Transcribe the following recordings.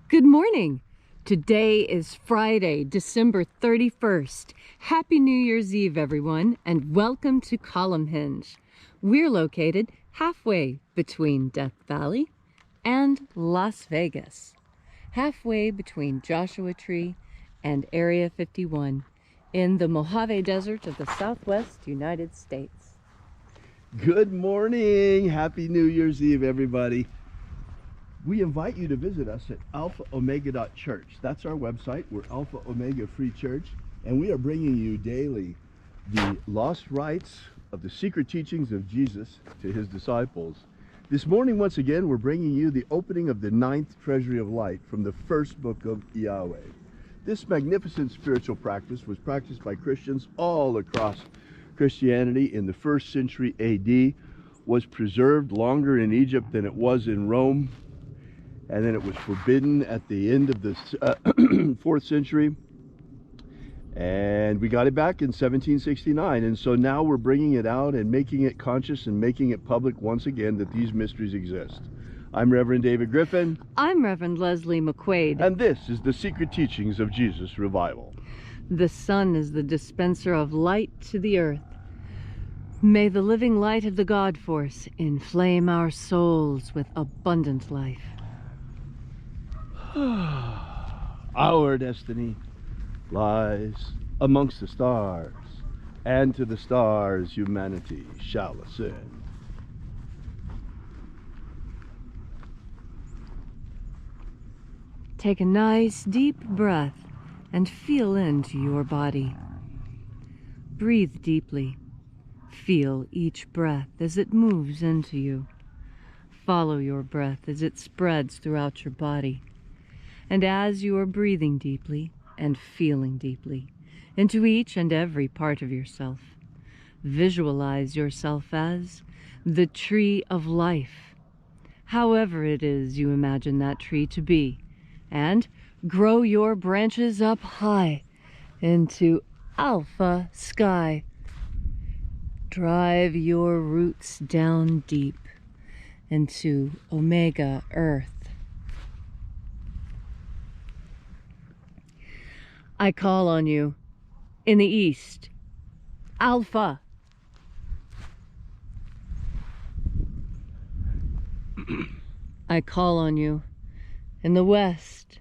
Good morning. Today is Friday, December 31st. Happy New Year's Eve, everyone, and welcome to Columnhenge. We're located halfway between Death Valley and Las Vegas, halfway between Joshua Tree and Area 51 in the Mojave Desert of the Southwest United States. Good morning. Happy New Year's Eve, everybody. We invite you to visit us at Alpha Ωmega Church. That's our website. We're Alpha Ωmega Free Church, and we are bringing you daily the lost rites of the secret teachings of Jesus to his disciples. This morning, once again, we're bringing you the opening of the 9th Treasury of Light from the first book of Yahweh. This magnificent spiritual practice was practiced by Christians all across Christianity in the 1st century AD, was preserved longer in Egypt than it was in Rome, and then it was forbidden at the end of the 4th century, and we got it back in 1769. And so now we're bringing it out and making it conscious and making it public once again that these mysteries exist. I'm Reverend David Griffin. I'm Reverend Leslie McQuade. And this is the secret teachings of Jesus Revival. The sun is the dispenser of light to the earth. May the living light of the God Force inflame our souls with abundant life. Our destiny lies amongst the stars, and to the stars humanity shall ascend. Take a nice deep breath and feel into your body. Breathe deeply. Feel each breath as it moves into you. Follow your breath as it spreads throughout your body. And as you are breathing deeply and feeling deeply into each and every part of yourself, visualize yourself as the tree of life, however it is you imagine that tree to be, and grow your branches up high into alpha sky. Drive your roots down deep into omega earth. I call on you in the east, Alpha. I call on you in the west,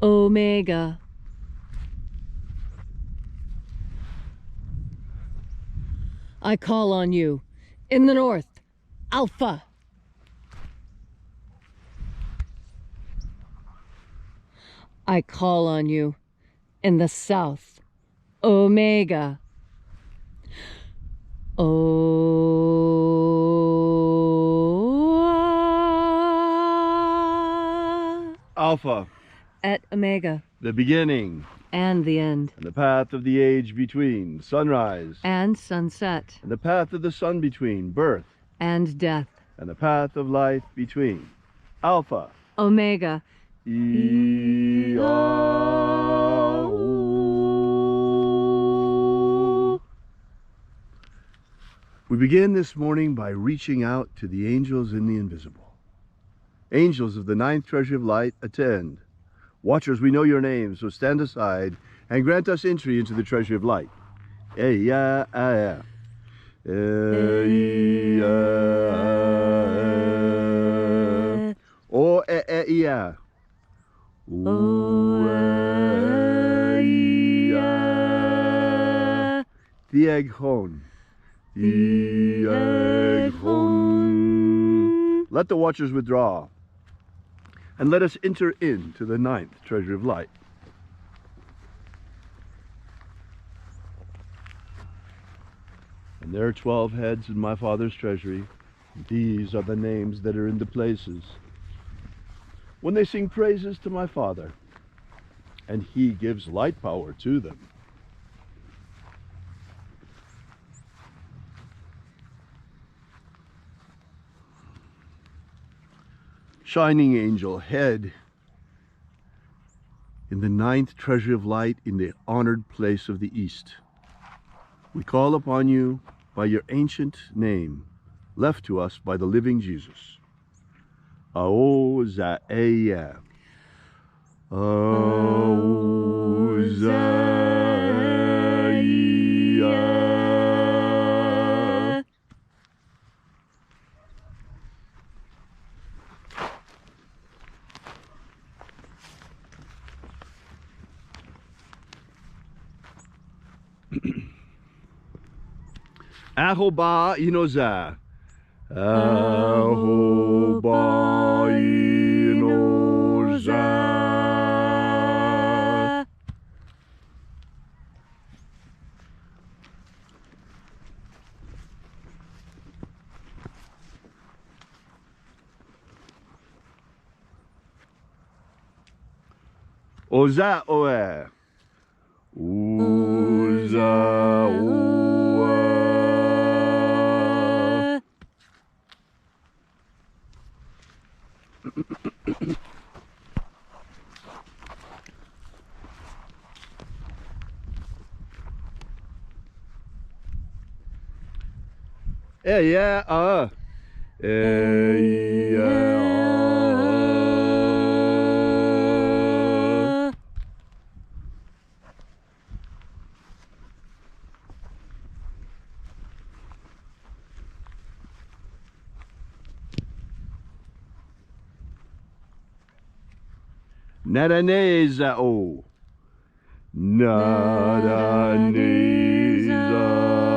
Omega. I call on you in the north, Alpha. I call on you in the south, Omega. Alpha, Et Omega, the beginning and the end, and the path of the age between, sunrise and sunset, and the path of the sun between, birth and death, and the path of life between. Alpha, Omega. We begin this morning by reaching out to the angels in the invisible. Angels of the 9th Treasury of Light, attend. Watchers, we know your names, so stand aside and grant us entry into the Treasury of Light. Let the watchers withdraw, and let us enter into the 9th Treasury of Light. And there are 12 heads in my Father's treasury. These are the names that are in the places. When they sing praises to my Father, and he gives light power to them. Shining angel, head in the 9th Treasury of Light in the honored place of the East. We call upon you by your ancient name, left to us by the living Jesus. Aozaeya. Hosea. Ahoba inoza. Ahoba inoza. Oza oe. Oza oe. Yeah. Nadaneza o. Nadaneza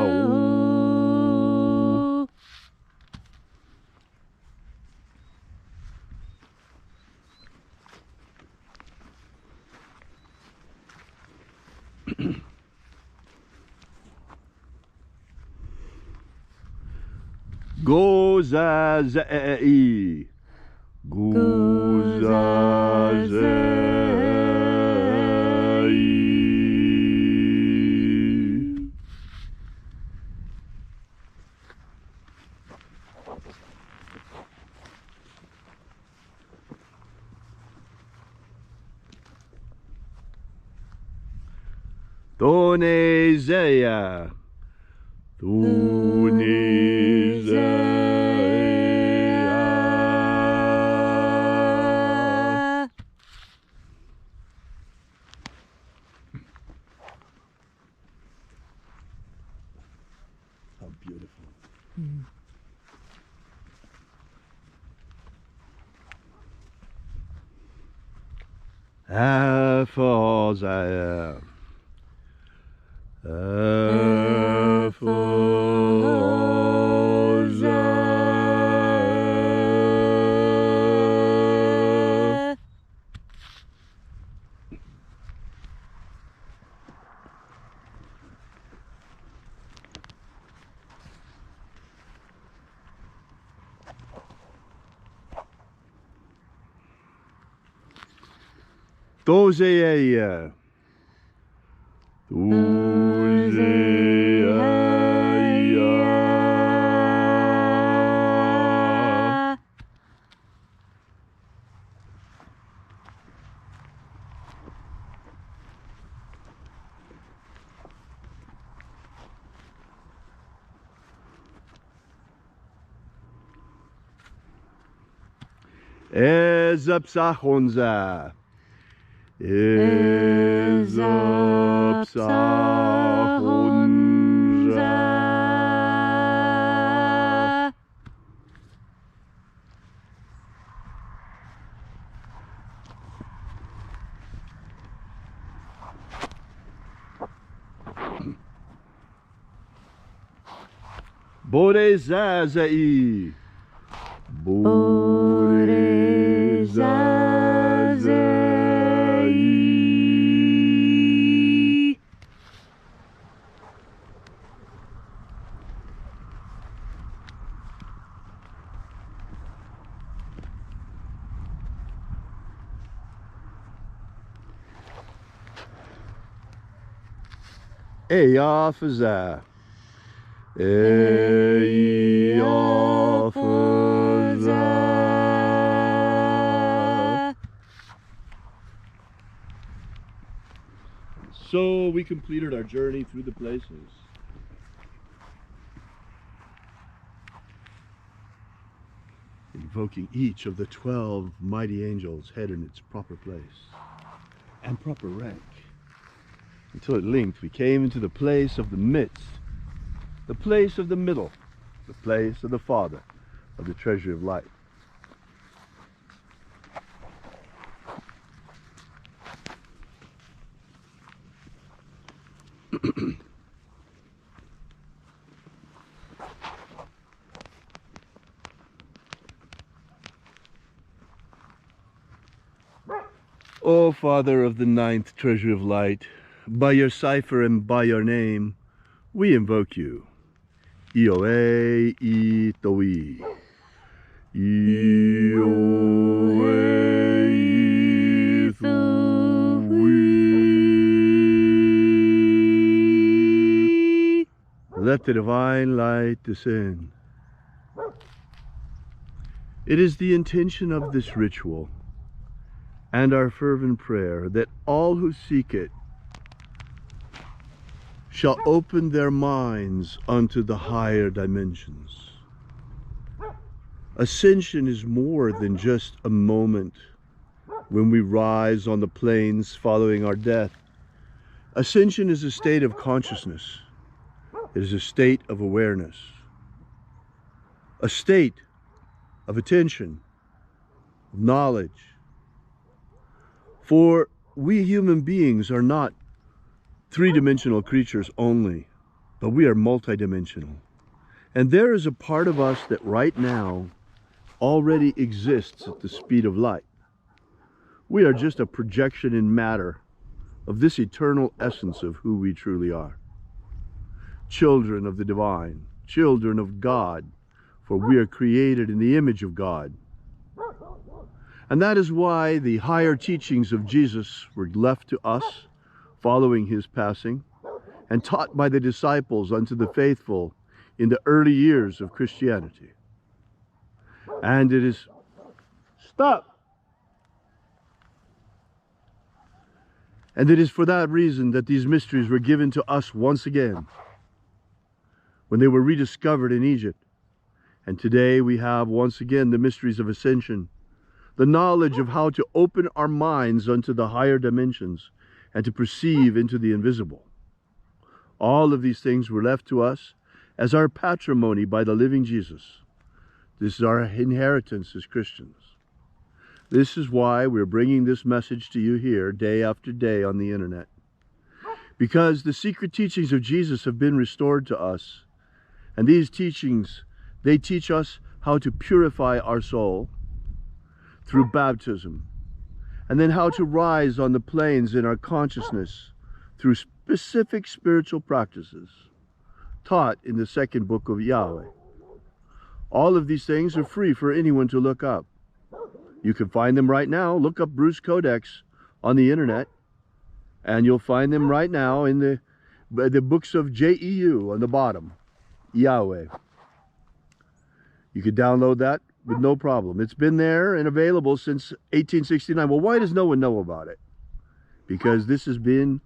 o. Gozazei. Gozazei. Thonezea. Thonezea. How beautiful. Aphosea. Aphosea. Thosea. Thosea. Ezapsachonza. Ezapsachonza. Borezazai. Borezazai. Eyafaza. Eyafaza. So we completed our journey through the places. Invoking each of the 12 mighty angels, head in its proper place. and proper rank. Until at length we came into the place of the midst, the place of the middle, the place of the Father of the Treasury of Light. O Father of the ninth Treasury of Light, by your cipher and by your name, we invoke you. Ioe itoi. Ioe itoi. Let the divine light descend. It is the intention of this ritual and our fervent prayer that all who seek it shall open their minds unto the higher dimensions. Ascension is more than just a moment when we rise on the plains following our death. Ascension is a state of consciousness. It is a state of awareness, a state of attention, of knowledge. For we human beings are not three-dimensional creatures only, but we are multidimensional. And there is a part of us that right now already exists at the speed of light. We are just a projection in matter of this eternal essence of who we truly are. Children of the divine, children of God, for we are created in the image of God. And that is why the higher teachings of Jesus were left to us following his passing and taught by the disciples unto the faithful in the early years of Christianity. And it is, stop! And it is for that reason that these mysteries were given to us once again when they were rediscovered in Egypt. And today we have once again the mysteries of ascension, the knowledge of how to open our minds unto the higher dimensions and to perceive into the invisible. All of these things were left to us as our patrimony by the living Jesus. This is our inheritance as Christians. This is why we're bringing this message to you here day after day on the internet. Because the secret teachings of Jesus have been restored to us. And these teachings, they teach us how to purify our soul through baptism, and then how to rise on the plains in our consciousness through specific spiritual practices taught in the second book of Yahweh. All of these things are free for anyone to look up. You can find them right now. Look up Bruce Codex on the internet, and you'll find them right now in the books of JEU on the bottom, Yahweh. You can download that with no problem. It's been there and available since 1869. Well, why does no one know about it? Because this has been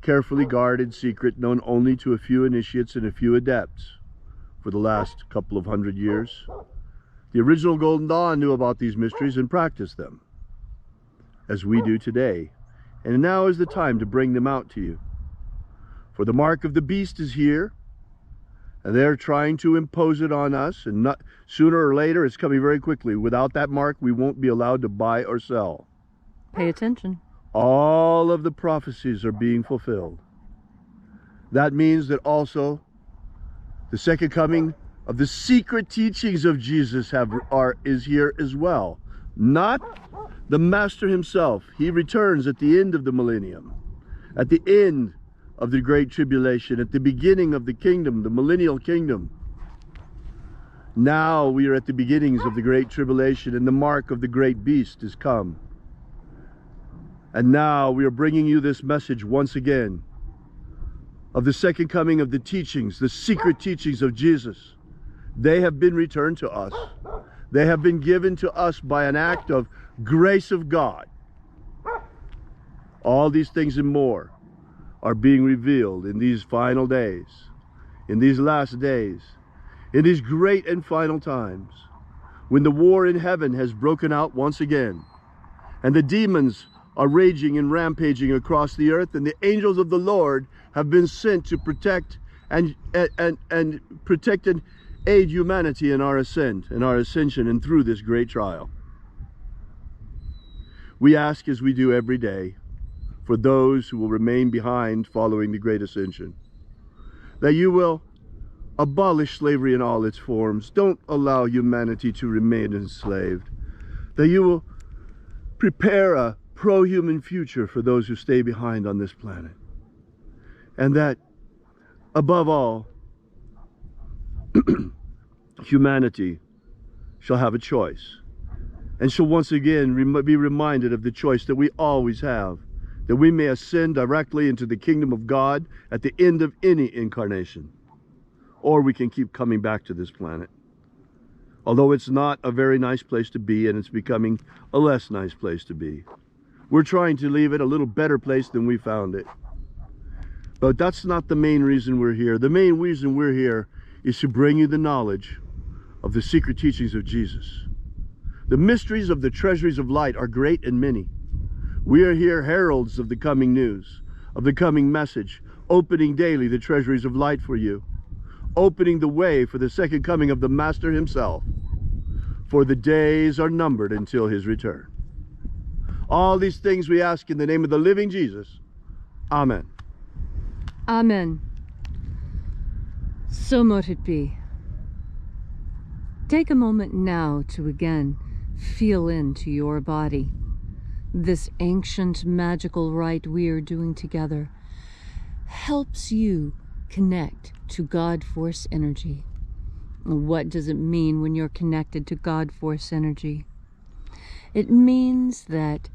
carefully guarded secret, known only to a few initiates and a few adepts for the last couple of hundred years. The original Golden Dawn knew about these mysteries and practiced them, as we do today. And now is the time to bring them out to you. For the mark of the beast is here, and they're trying to impose it on us, and not sooner or later, it's coming very quickly. Without that mark, we won't be allowed to buy or sell. Pay attention. All of the prophecies are being fulfilled. That means that also the second coming of the secret teachings of Jesus is here as well. Not the Master himself. He returns at the end of the millennium, at the end of the Great Tribulation, at the beginning of the kingdom, the millennial kingdom. Now we are at the beginnings of the Great Tribulation, and the mark of the great beast is come. And now we are bringing you this message once again of the second coming of the teachings, the secret teachings of Jesus. They have been returned to us. They have been given to us by an act of grace of God. All these things and more are being revealed in these final days, in these last days, in these great and final times, when the war in heaven has broken out once again, and the demons are raging and rampaging across the earth, and the angels of the Lord have been sent to protect and protect and aid humanity in our ascension and through this great trial. We ask, as we do every day, for those who will remain behind following the great ascension, that you will abolish slavery in all its forms. Don't allow humanity to remain enslaved. That you will prepare a pro-human future for those who stay behind on this planet. And that, above all, humanity shall have a choice. And shall once again be reminded of the choice that we always have, that we may ascend directly into the kingdom of God at the end of any incarnation. Or we can keep coming back to this planet. Although it's not a very nice place to be, and it's becoming a less nice place to be. We're trying to leave it a little better place than we found it. But that's not the main reason we're here. The main reason we're here is to bring you the knowledge of the secret teachings of Jesus. The mysteries of the treasuries of light are great and many. We are here heralds of the coming news, of the coming message, opening daily the treasuries of light for you, opening the way for the second coming of the Master himself, for the days are numbered until his return. All these things we ask in the name of the living Jesus. Amen. Amen. So mote it be. Take a moment now to again feel into your body. This ancient magical rite we are doing together helps you connect to God Force energy. What does it mean when you're connected to God Force energy? It means that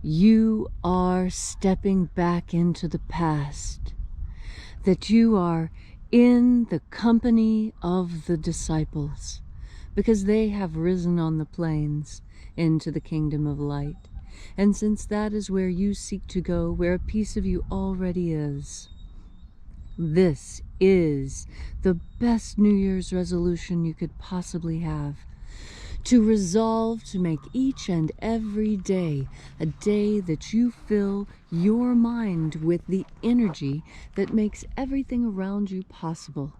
you are stepping back into the past, that you are in the company of the disciples, because they have risen on the plains into the kingdom of light. And since that is where you seek to go, where a piece of you already is, this is the best New Year's resolution you could possibly have. To resolve to make each and every day a day that you fill your mind with the energy that makes everything around you possible.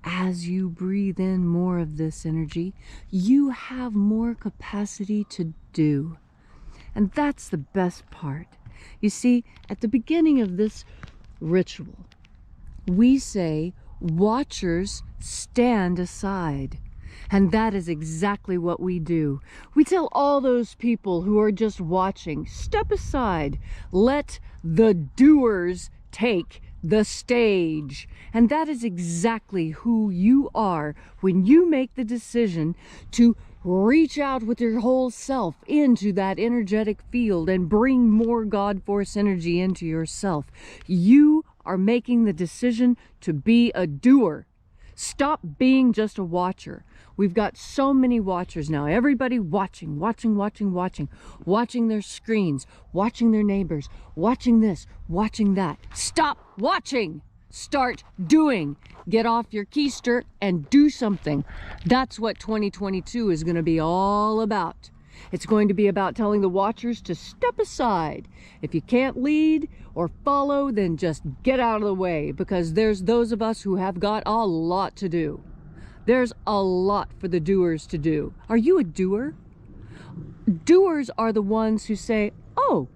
As you breathe in more of this energy, you have more capacity to do. And that's the best part. You see, at the beginning of this ritual, we say, watchers stand aside. And that is exactly what we do. We tell all those people who are just watching, step aside, let the doers take the stage. And that is exactly who you are when you make the decision to reach out with your whole self into that energetic field and bring more God Force energy into yourself. You are making the decision to be a doer. Stop being just a watcher. We've got so many watchers now. Everybody watching their screens, watching their neighbors, watching this, watching that. Stop watching. Start doing. Get off your keister and do something. That's what 2022 is going to be all about. It's going to be about telling the watchers to step aside. If you can't lead or follow, then just get out of the way, because there's those of us who have got a lot to do. There's a lot for the doers to do. Are you a doer? Doers are the ones who say, oh,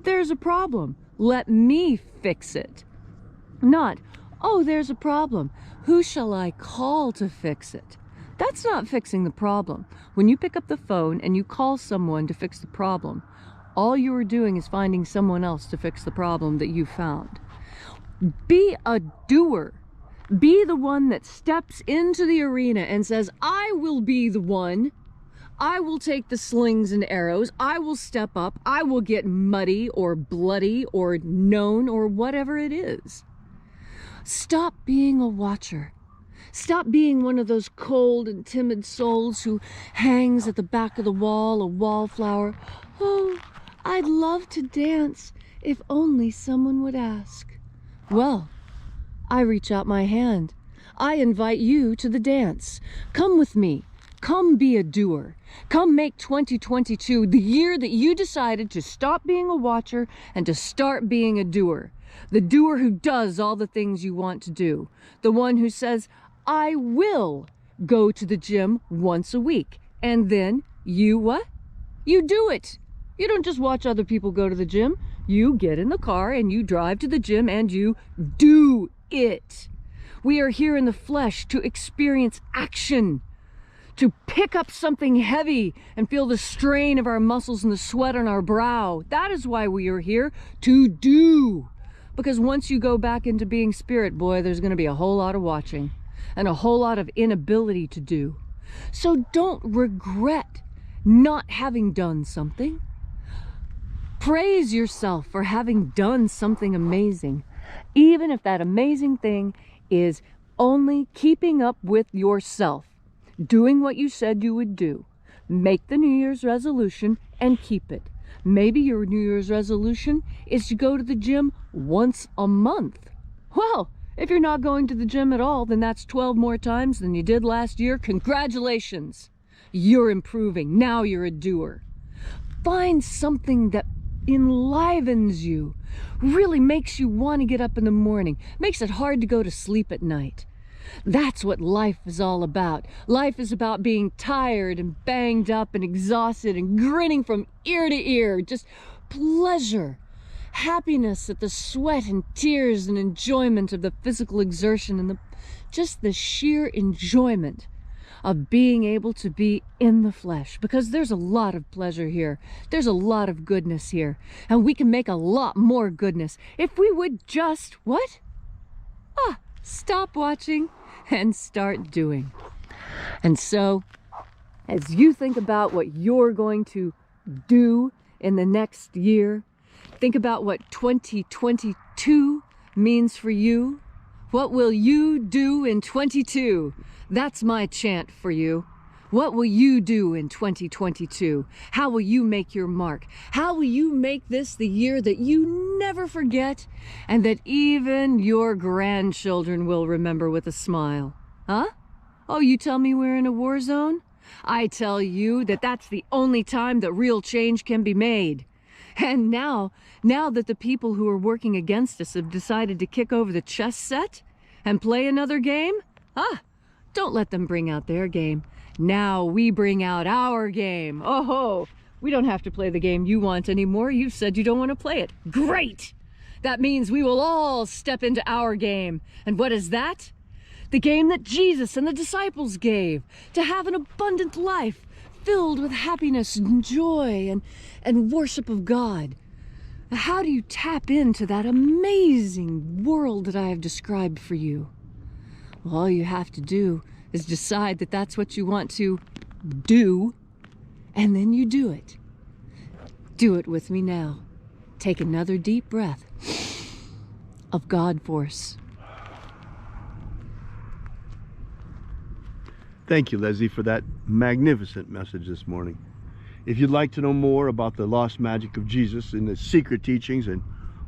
there's a problem. Let me fix it. Not, oh, there's a problem. Who shall I call to fix it? That's not fixing the problem. When you pick up the phone and you call someone to fix the problem, all you are doing is finding someone else to fix the problem that you found. Be a doer. Be the one that steps into the arena and says, I will be the one. I will take the slings and arrows. I will step up. I will get muddy or bloody or known or whatever it is. Stop being a watcher. Stop being one of those cold and timid souls who hangs at the back of the wall, a wallflower. Oh, I'd love to dance if only someone would ask. Well, I reach out my hand. I invite you to the dance. Come with me. Come be a doer. Come make 2022 the year that you decided to stop being a watcher and to start being a doer. The doer who does all the things you want to do. The one who says, I will go to the gym once a week. And then you what? You do it. You don't just watch other people go to the gym. You get in the car and you drive to the gym and you do it. We are here in the flesh to experience action, to pick up something heavy and feel the strain of our muscles and the sweat on our brow. That is why we are here, to do. Because once you go back into being spirit, boy, there's going to be a whole lot of watching and a whole lot of inability to do. So don't regret not having done something. Praise yourself for having done something amazing, even if that amazing thing is only keeping up with yourself, doing what you said you would do. Make the New Year's resolution and keep it. Maybe your New Year's resolution is to go to the gym once a month. Well, if you're not going to the gym at all, then that's 12 more times than you did last year. Congratulations. You're improving. Now you're a doer. Find something that enlivens you, really makes you want to get up in the morning, makes it hard to go to sleep at night. That's what life is all about. Life is about being tired and banged up and exhausted and grinning from ear to ear. Just pleasure, happiness at the sweat and tears and enjoyment of the physical exertion and just the sheer enjoyment of being able to be in the flesh, because there's a lot of pleasure here. There's a lot of goodness here, and we can make a lot more goodness if we would just, what? Stop watching and start doing. And so, as you think about what you're going to do in the next year, think about what 2022 means for you. What will you do in 22? That's my chant for you. What will you do in 2022? How will you make your mark? How will you make this the year that you never forget and that even your grandchildren will remember with a smile? Huh? Oh, you tell me we're in a war zone? I tell you that that's the only time that real change can be made. And now that the people who are working against us have decided to kick over the chess set and play another game, don't let them bring out their game. Now we bring out our game. Oh, we don't have to play the game you want anymore. You said you don't want to play it. Great! That means we will all step into our game. And what is that? The game that Jesus and the disciples gave, to have an abundant life filled with happiness and joy and worship of God. How do you tap into that amazing world that I have described for you? Well, all you have to do is decide that that's what you want to do, and then you do it. Do it with me now. Take another deep breath of God force. Thank you, Leslie, for that magnificent message this morning. If you'd like to know more about the lost magic of Jesus and the secret teachings and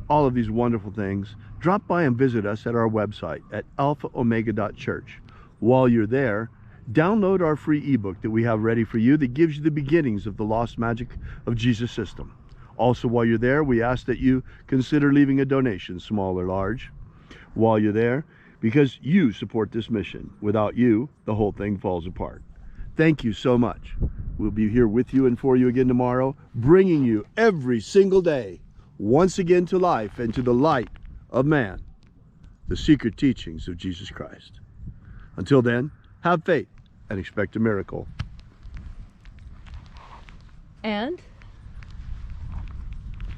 all of these wonderful things, drop by and visit us at our website at alphaomega.church. While you're there, download our free ebook that we have ready for you that gives you the beginnings of the lost magic of Jesus system. Also, while you're there, we ask that you consider leaving a donation, small or large, while you're there, because you support this mission. Without you, the whole thing falls apart. Thank you so much. We'll be here with you and for you again tomorrow, bringing you every single day, once again to life and to the light of man, the secret teachings of Jesus Christ. Until then, have faith and expect a miracle. And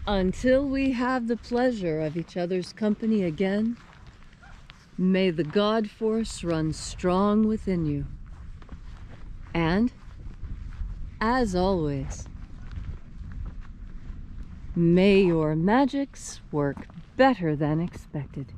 until we have the pleasure of each other's company again, may the God force run strong within you. And, as always, may your magics work better than expected.